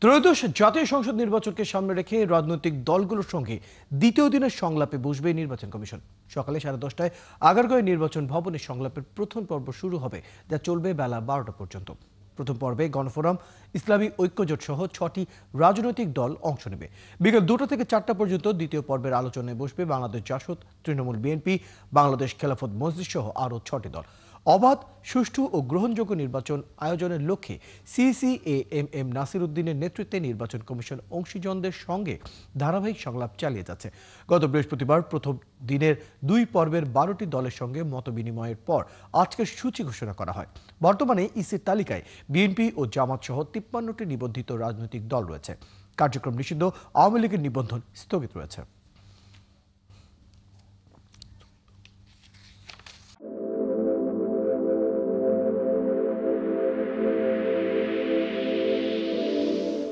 ত্রয়োদশ জাতীয় সংসদ নির্বাচনকে সামনে রেখে রাজনৈতিক দলগুলোর সঙ্গে দ্বিতীয় দিনের সংলাপে বসবে নির্বাচন কমিশন। সকালে 10:30টায় আগারগাঁও নির্বাচন ভবনে সংলাপের প্রথম পর্ব শুরু হবে, যা চলবে বেলা 12টা পর্যন্ত। প্রথম পর্বে গণফোরাম, ইসলামী ঐক্যজোট সহ 6টি রাজনৈতিক দল অংশ নেবে। বিকেল 2টা থেকে 4টা পর্যন্ত দ্বিতীয় পর্বের আলোচনায় বসবে বাংলাদেশ জাসদ, তৃণমূল, বিএনপি, বাংলাদেশ খেলাফত মজলিস সহ আরও 6টি দল। অবাধ, সুষ্ঠু ও গ্রহণযোগ্য নির্বাচন আয়োজনের লক্ষ্যে সিসিএএম নাসির উদ্দিনের নেতৃত্বে নির্বাচন কমিশন অংশীজনদের সঙ্গে ধারাবাহিক সংলাপ চালিয়ে যাচ্ছে। গত বৃহস্পতিবার প্রথম দিনের 2 পর্বের 12টি দলের সঙ্গে মতবিনিময়ের পর আজকের সূচি ঘোষণা করা হয়। বর্তমানে ইসির তালিকায় বিএনপি ও জামাত সহ 53টি নিবন্ধিত রাজনৈতিক দল রয়েছে। কার্যক্রম নিষিদ্ধ, আওয়ামী লীগের নিবন্ধন স্থগিত রয়েছে।